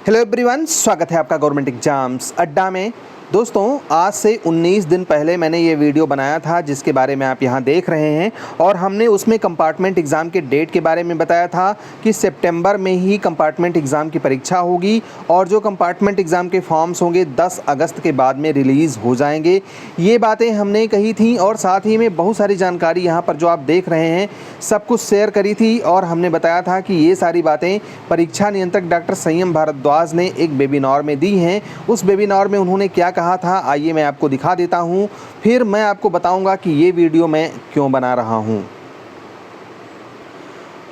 Hello everyone, स्वागत है आपका गवर्नमेंट एग्जाम्स अड्डा में। दोस्तों, आज से 19 दिन पहले मैंने ये वीडियो बनाया था जिसके बारे में आप यहाँ देख रहे हैं, और हमने उसमें कंपार्टमेंट एग्ज़ाम के डेट के बारे में बताया था कि सितंबर में ही कंपार्टमेंट एग्ज़ाम की परीक्षा होगी और जो कंपार्टमेंट एग्ज़ाम के फॉर्म्स होंगे 10 अगस्त के बाद में रिलीज़ हो जाएंगे। ये बातें हमने कही थी और साथ ही में बहुत सारी जानकारी यहाँ पर जो आप देख रहे हैं सब कुछ शेयर करी थी, और हमने बताया था कि ये सारी बातें परीक्षा नियंत्रक डॉक्टर संयम भारद्वाज ने एक वेबिनार में दी हैं। उस वेबिनार में उन्होंने क्या कहा था, आइए मैं आपको दिखा देता हूं, फिर मैं आपको बताऊंगा कि ये वीडियो मैं क्यों बना रहा हूं।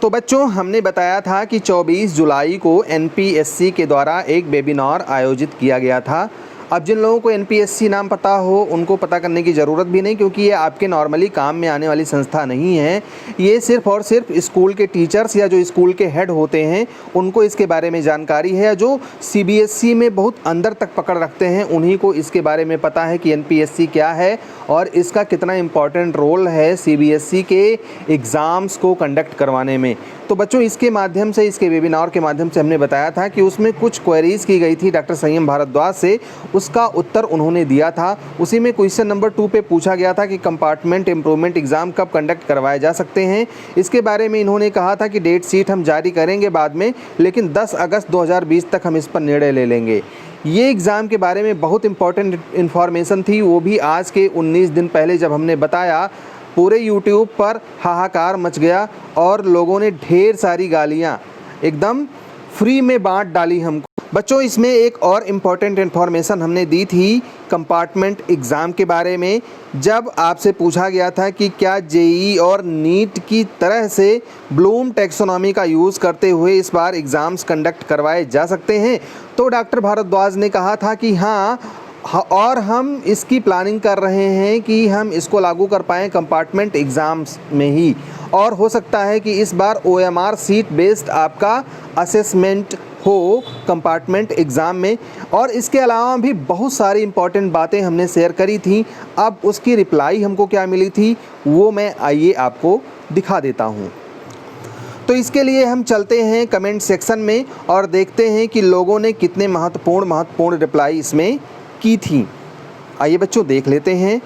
तो बच्चों, हमने बताया था कि 24 जुलाई को एनपीएससी के द्वारा एक वेबिनार आयोजित किया गया था। अब जिन लोगों को एनपीएससी नाम पता हो उनको पता करने की ज़रूरत भी नहीं, क्योंकि ये आपके नॉर्मली काम में आने वाली संस्था नहीं है। ये सिर्फ और सिर्फ स्कूल के टीचर्स या जो स्कूल के हेड होते हैं उनको इसके बारे में जानकारी है। जो सीबीएसई में बहुत अंदर तक पकड़ रखते हैं उन्हीं को इसके बारे में पता है कि एनपीएससी क्या है और इसका कितना इम्पॉर्टेंट रोल है सीबीएसई के एग्ज़ाम्स को कंडक्ट करवाने में। तो बच्चों, इसके माध्यम से, इसके वेबिनार के माध्यम से हमने बताया था कि उसमें कुछ क्वेरीज़ की गई थी डॉक्टर संयम भारद्वाज से, उसका उत्तर उन्होंने दिया था। उसी में क्वेश्चन नंबर 2 पे पूछा गया था कि कंपार्टमेंट इम्प्रूवमेंट एग्ज़ाम कब कंडक्ट करवाए जा सकते हैं। इसके बारे में इन्होंने कहा था कि डेट शीट हम जारी करेंगे बाद में, लेकिन 10 अगस्त 2020 तक हम इस पर निर्णय ले लेंगे। ये एग्ज़ाम के बारे में बहुत इंपॉर्टेंट इन्फॉर्मेशन थी, वो भी आज के 19 दिन पहले जब हमने बताया पूरे यूट्यूब पर हाहाकार मच गया और लोगों ने ढेर सारी गालियाँ एकदम फ्री में बांट डाली हमको। बच्चों, इसमें एक और इम्पॉर्टेंट इन्फॉर्मेशन हमने दी थी कंपार्टमेंट एग्ज़ाम के बारे में। जब आपसे पूछा गया था कि क्या जेईई और नीट की तरह से ब्लूम टैक्सोनॉमी का यूज़ करते हुए इस बार एग्ज़ाम्स कंडक्ट करवाए जा सकते हैं, तो डॉक्टर भारद्वाज ने कहा था कि हाँ, और हम इसकी प्लानिंग कर रहे हैं कि हम इसको लागू कर पाएँ कंपार्टमेंट एग्ज़ाम्स में ही, और हो सकता है कि इस बार ओएमआर सीट बेस्ड आपका असेसमेंट हो कंपार्टमेंट एग्ज़ाम में। और इसके अलावा भी बहुत सारी इंपॉर्टेंट बातें हमने शेयर करी थी। अब उसकी रिप्लाई हमको क्या मिली थी वो मैं आइए आपको दिखा देता हूँ। तो इसके लिए हम चलते हैं कमेंट सेक्शन में और देखते हैं कि लोगों ने कितने महत्वपूर्ण रिप्लाई इसमें की थी। आइए बच्चों देख लेते हैं।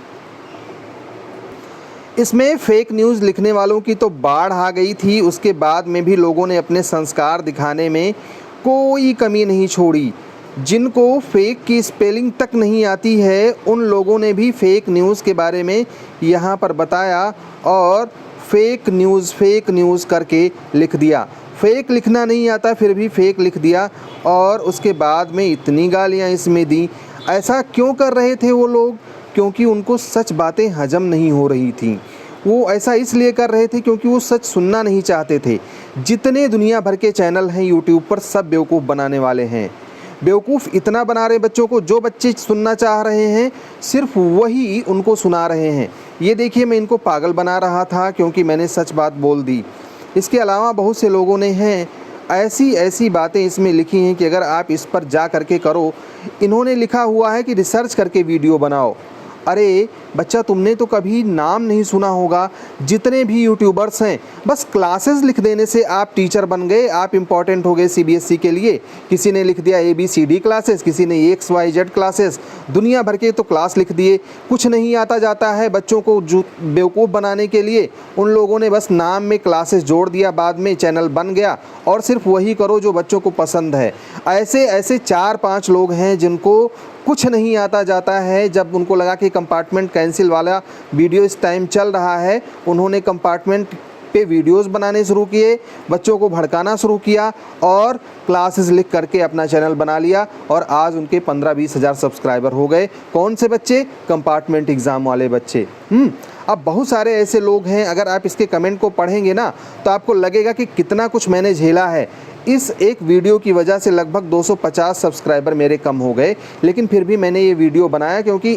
इसमें फेक न्यूज़ लिखने वालों की तो बाढ़ आ गई थी, उसके बाद में भी लोगों ने अपने संस्कार दिखाने में कोई कमी नहीं छोड़ी। जिनको फेक की स्पेलिंग तक नहीं आती है उन लोगों ने भी फेक न्यूज़ के बारे में यहाँ पर बताया और फेक न्यूज़ करके लिख दिया। फेक लिखना नहीं आता फिर भी फेक लिख दिया, और उसके बाद में इतनी गालियाँ इसमें दी। ऐसा क्यों कर रहे थे वो लोग? क्योंकि उनको सच बातें हजम नहीं हो रही थी। वो ऐसा इसलिए कर रहे थे क्योंकि वो सच सुनना नहीं चाहते थे। जितने दुनिया भर के चैनल हैं यूट्यूब पर, सब बेवकूफ़ बनाने वाले हैं। बेवकूफ़ इतना बना रहे बच्चों को, जो बच्चे सुनना चाह रहे हैं सिर्फ वही उनको सुना रहे हैं। ये देखिए, मैं इनको पागल बना रहा था क्योंकि मैंने सच बात बोल दी। इसके अलावा बहुत से लोगों ने हैं ऐसी बातें इसमें लिखी हैं कि अगर आप इस पर जा करके करो। इन्होंने लिखा हुआ है कि रिसर्च करके वीडियो बनाओ। अरे बच्चा, तुमने तो कभी नाम नहीं सुना होगा। जितने भी यूट्यूबर्स हैं, बस क्लासेस लिख देने से आप टीचर बन गए, आप इम्पॉर्टेंट हो गए सीबीएसई के लिए। किसी ने लिख दिया ABCD क्लासेस, किसी ने XYZ क्लासेस, दुनिया भर के तो क्लास लिख दिए। कुछ नहीं आता जाता है बच्चों को जो बेवकूफ़ बनाने के लिए। उन लोगों ने बस नाम में क्लासेस जोड़ दिया, बाद में चैनल बन गया और सिर्फ वही करो जो बच्चों को पसंद है। ऐसे 4-5 लोग हैं जिनको कुछ नहीं आता जाता है। जब उनको लगा कि कंपार्टमेंट कैंसिल वाला वीडियो इस टाइम चल रहा है, उन्होंने कंपार्टमेंट पे वीडियोस बनाने शुरू किए, बच्चों को भड़काना शुरू किया और क्लासेस लिख करके अपना चैनल बना लिया, और आज उनके 15-20 हज़ार सब्सक्राइबर हो गए। कौन से बच्चे? कंपार्टमेंट एग्ज़ाम वाले बच्चे। अब बहुत सारे ऐसे लोग हैं, अगर आप इसके कमेंट को पढ़ेंगे ना तो आपको लगेगा कि कितना कुछ मैंने झेला है। इस एक वीडियो की वजह से लगभग 250 सब्सक्राइबर मेरे कम हो गए, लेकिन फिर भी मैंने ये वीडियो बनाया क्योंकि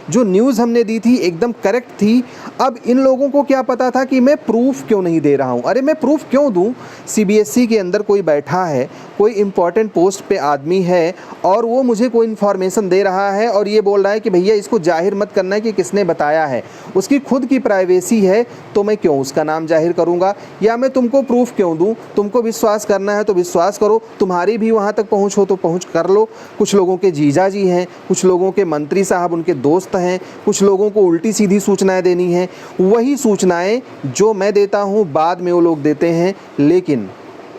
जो न्यूज़ हमने दी थी एकदम करेक्ट थी। अब इन लोगों को क्या पता था कि मैं प्रूफ क्यों नहीं दे रहा हूँ। अरे मैं प्रूफ क्यों दूँ? सीबीएसई के अंदर कोई बैठा है, कोई इंपॉर्टेंट पोस्ट पे आदमी है और वो मुझे कोई इन्फॉर्मेशन दे रहा है और ये बोल रहा है कि भैया इसको जाहिर मत करना है कि किसने बताया है। उसकी खुद की प्राइवेसी है, तो मैं क्यों उसका नाम जाहिर करूँगा? या मैं तुमको प्रूफ क्यों दूँ? तुमको विश्वास करना है तो विश्वास करो, तुम्हारी भी वहाँ तक पहुँच हो तो पहुँच कर लो। कुछ लोगों के जीजा जी हैं, कुछ लोगों के मंत्री साहब उनके दोस्त हैं, कुछ लोगों को उल्टी सीधी सूचनाएं देनी हैं। वही सूचनाएं जो मैं देता हूं बाद में वो लोग देते हैं, लेकिन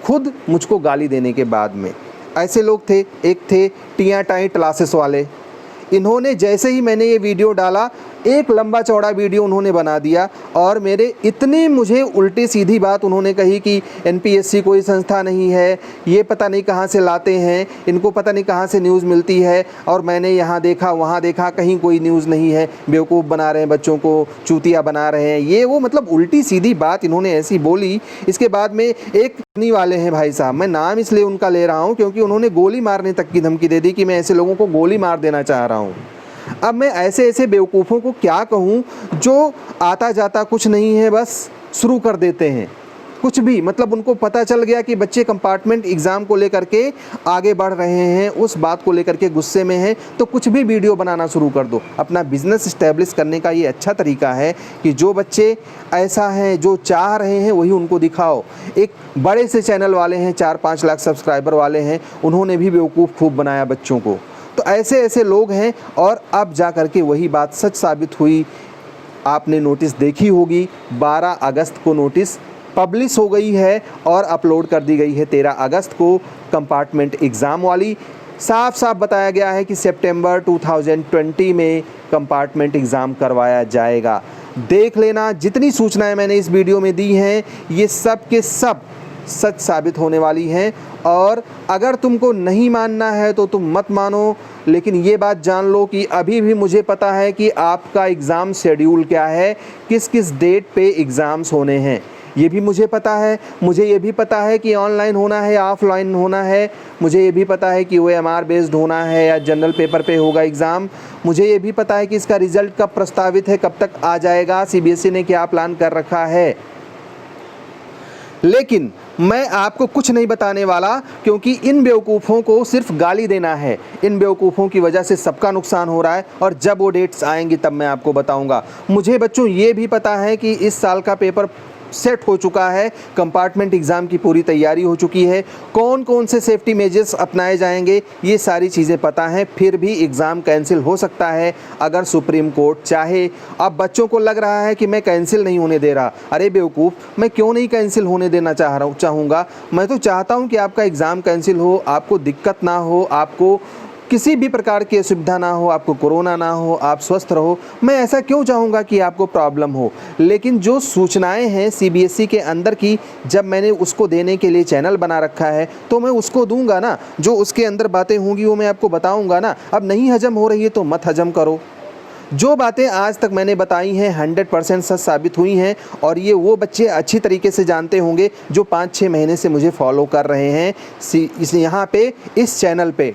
खुद मुझको गाली देने के बाद में। ऐसे लोग थे, एक थे टिया टाई क्लासेस वाले। इन्होंने जैसे ही मैंने ये वीडियो डाला, एक लंबा चौड़ा वीडियो उन्होंने बना दिया और मेरे इतनी मुझे उल्टी सीधी बात उन्होंने कही कि एनपीएससी कोई संस्था नहीं है, ये पता नहीं कहाँ से लाते हैं, इनको पता नहीं कहाँ से न्यूज़ मिलती है, और मैंने यहाँ देखा वहाँ देखा, कहीं कोई न्यूज़ नहीं है, बेवकूफ़ बना रहे हैं, बच्चों को चूतिया बना रहे हैं, ये वो मतलब उल्टी सीधी बात इन्होंने ऐसी बोली। इसके बाद में एक कंपनी वाले हैं भाई साहब, मैं नाम इसलिए उनका ले रहा हूँ क्योंकि उन्होंने गोली मारने तक की धमकी दे दी कि मैं ऐसे लोगों को गोली मार देना चाह रहा हूँ। अब मैं ऐसे ऐसे बेवकूफ़ों को क्या कहूँ जो आता जाता कुछ नहीं है, बस शुरू कर देते हैं कुछ भी। मतलब उनको पता चल गया कि बच्चे कंपार्टमेंट एग्ज़ाम को लेकर के आगे बढ़ रहे हैं, उस बात को लेकर के गुस्से में हैं, तो कुछ भी वीडियो बनाना शुरू कर दो। अपना बिजनेस इस्टेब्लिश करने का ये अच्छा तरीका है कि जो बच्चे ऐसा हैं जो चाह रहे हैं वही उनको दिखाओ। एक बड़े से चैनल वाले हैं, 4-5 लाख सब्सक्राइबर वाले हैं, उन्होंने भी बेवकूफ़ खूब बनाया बच्चों को। तो ऐसे ऐसे लोग हैं और अब जा कर के वही बात सच साबित हुई। आपने नोटिस देखी होगी, 12 अगस्त को नोटिस पब्लिश हो गई है और अपलोड कर दी गई है 13 अगस्त को, कंपार्टमेंट एग्ज़ाम वाली। साफ साफ बताया गया है कि सितंबर 2020 में कंपार्टमेंट एग्ज़ाम करवाया जाएगा। देख लेना, जितनी सूचनाएं मैंने इस वीडियो में दी हैं ये सब के सब सच साबित होने वाली हैं। और अगर तुमको नहीं मानना है तो तुम मत मानो, लेकिन ये बात जान लो कि अभी भी मुझे पता है कि आपका एग्ज़ाम शेड्यूल क्या है, किस किस डेट पे एग्ज़ाम्स होने हैं, ये भी मुझे पता है। मुझे ये भी पता है कि ऑनलाइन होना है या ऑफलाइन होना है। मुझे ये भी पता है कि OMR बेस्ड होना है या जनरल पेपर पे होगा एग्ज़ाम। मुझे ये भी पता है कि इसका रिज़ल्ट कब प्रस्तावित है, कब तक आ जाएगा, CBSE ने क्या प्लान कर रखा है। लेकिन मैं आपको कुछ नहीं बताने वाला, क्योंकि इन बेवकूफ़ों को सिर्फ गाली देना है। इन बेवकूफ़ों की वजह से सबका नुकसान हो रहा है और जब वो डेट्स आएंगी तब मैं आपको बताऊंगा। मुझे बच्चों ये भी पता है कि इस साल का पेपर सेट हो चुका है, कंपार्टमेंट एग्ज़ाम की पूरी तैयारी हो चुकी है, कौन कौन से सेफ्टी मेजर्स अपनाए जाएंगे ये सारी चीज़ें पता हैं। फिर भी एग्ज़ाम कैंसिल हो सकता है अगर सुप्रीम कोर्ट चाहे। अब बच्चों को लग रहा है कि मैं कैंसिल नहीं होने दे रहा। अरे बेवकूफ़, मैं क्यों नहीं कैंसिल होने देना चाहूँगा। मैं तो चाहता हूँ कि आपका एग्ज़ाम कैंसिल हो, आपको दिक्कत ना हो, आपको किसी भी प्रकार की असुविधा ना हो, आपको कोरोना ना हो, आप स्वस्थ रहो। मैं ऐसा क्यों चाहूँगा कि आपको प्रॉब्लम हो। लेकिन जो सूचनाएं हैं CBSE के अंदर की, जब मैंने उसको देने के लिए चैनल बना रखा है तो मैं उसको दूंगा ना। जो उसके अंदर बातें होंगी वो मैं आपको बताऊंगा ना। अब नहीं हजम हो रही है तो मत हजम करो। जो बातें आज तक मैंने बताई हैं 100% सच साबित हुई हैं और ये वो बच्चे अच्छी तरीके से जानते होंगे जो 5-6 महीने से मुझे फॉलो कर रहे हैं यहाँ पे, इस चैनल पे।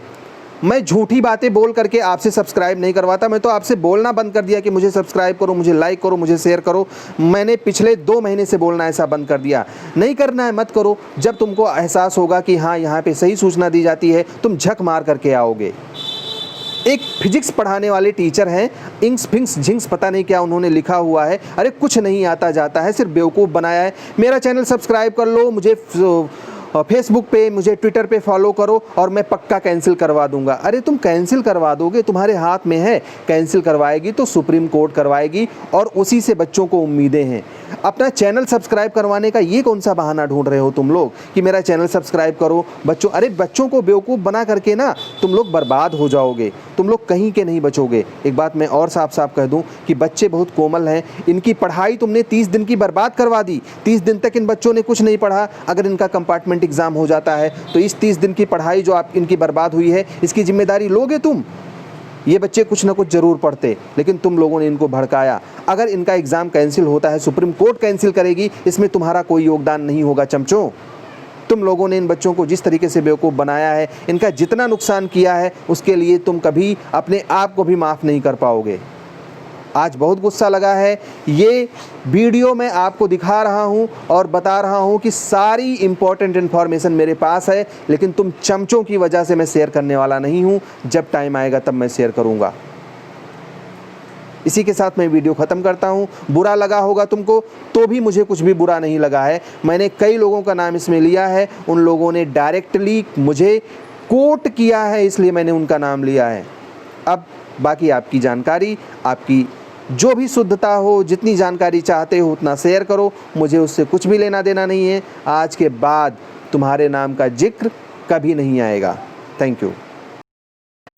मैं झूठी बातें बोल करके आपसे सब्सक्राइब नहीं करवाता। मैं तो आपसे बोलना बंद कर दिया कि मुझे सब्सक्राइब करो, मुझे लाइक करो, मुझे शेयर करो। मैंने पिछले 2 महीने से बोलना ऐसा बंद कर दिया। नहीं करना है मत करो। जब तुमको एहसास होगा कि हाँ यहाँ पे सही सूचना दी जाती है, तुम झक मार करके आओगे। एक फिजिक्स पढ़ाने वाले टीचर हैं, इंग्स फिंग्स झिंग्स पता नहीं क्या उन्होंने लिखा हुआ है। अरे कुछ नहीं आता जाता है, सिर्फ बेवकूफ़ बनाया है। मेरा चैनल सब्सक्राइब कर लो, मुझे फेसबुक पे, मुझे ट्विटर पे फॉलो करो और मैं पक्का कैंसिल करवा दूंगा। अरे तुम कैंसिल करवा दोगे, तुम्हारे हाथ में है। कैंसिल करवाएगी तो सुप्रीम कोर्ट करवाएगी और उसी से बच्चों को उम्मीदें हैं। अपना चैनल सब्सक्राइब करवाने का ये कौन सा बहाना ढूंढ रहे हो तुम लोग कि मेरा चैनल सब्सक्राइब करो बच्चों। अरे बच्चों को बेवकूफ़ बना करके ना तुम लोग बर्बाद हो जाओगे, तुम लोग कहीं के नहीं बचोगे। एक बात मैं और साफ साफ कह दूं कि बच्चे बहुत कोमल हैं, इनकी पढ़ाई तुमने 30 दिन की बर्बाद करवा दी। 30 दिन तक इन बच्चों ने कुछ नहीं पढ़ा। अगर इनका कंपार्टमेंट एग्ज़ाम हो जाता है तो इस 30 दिन की पढ़ाई जो आप इनकी बर्बाद हुई है, इसकी जिम्मेदारी लोगे तुम। ये बच्चे कुछ ना कुछ ज़रूर पढ़ते, लेकिन तुम लोगों ने इनको भड़काया। अगर इनका एग्ज़ाम कैंसिल होता है, सुप्रीम कोर्ट कैंसिल करेगी, इसमें तुम्हारा कोई योगदान नहीं होगा चमचों। तुम लोगों ने इन बच्चों को जिस तरीके से बेवकूफ़ बनाया है, इनका जितना नुकसान किया है, उसके लिए तुम कभी अपने आप को भी माफ़ नहीं कर पाओगे। आज बहुत गुस्सा लगा है। ये वीडियो मैं आपको दिखा रहा हूँ और बता रहा हूँ कि सारी इम्पोर्टेंट इन्फॉर्मेशन मेरे पास है, लेकिन तुम चमचों की वजह से मैं शेयर करने वाला नहीं हूँ। जब टाइम आएगा तब मैं शेयर करूँगा। इसी के साथ मैं वीडियो ख़त्म करता हूँ। बुरा लगा होगा तुमको तो भी मुझे कुछ भी बुरा नहीं लगा है। मैंने कई लोगों का नाम इसमें लिया है, उन लोगों ने डायरेक्टली मुझे कोट किया है, इसलिए मैंने उनका नाम लिया है। अब बाकी आपकी जानकारी, आपकी जो भी शुद्धता हो, जितनी जानकारी चाहते हो उतना शेयर करो, मुझे उससे कुछ भी लेना देना नहीं है। आज के बाद तुम्हारे नाम का जिक्र कभी नहीं आएगा। Thank you.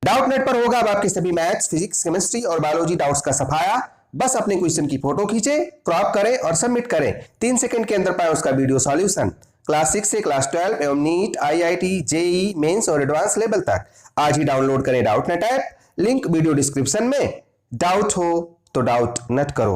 डाउटनेट पर होगा अब आपके सभी मैथ्स, फिजिक्स, केमिस्ट्री और बायोलॉजी डाउट्स का सफाया। बस अपने क्वेश्चन की फोटो खींचे, क्रॉप करें और सबमिट करें। 3 सेकंड के अंदर पाए उसका वीडियो सॉल्यूशन। क्लास 6 से क्लास 12 एवं नीट, IIT, जेई मेंस और एडवांस लेवल तक आज ही डाउनलोड करें Doubtnut app. Link video description में। डाउट हो तो डाउट नट करो।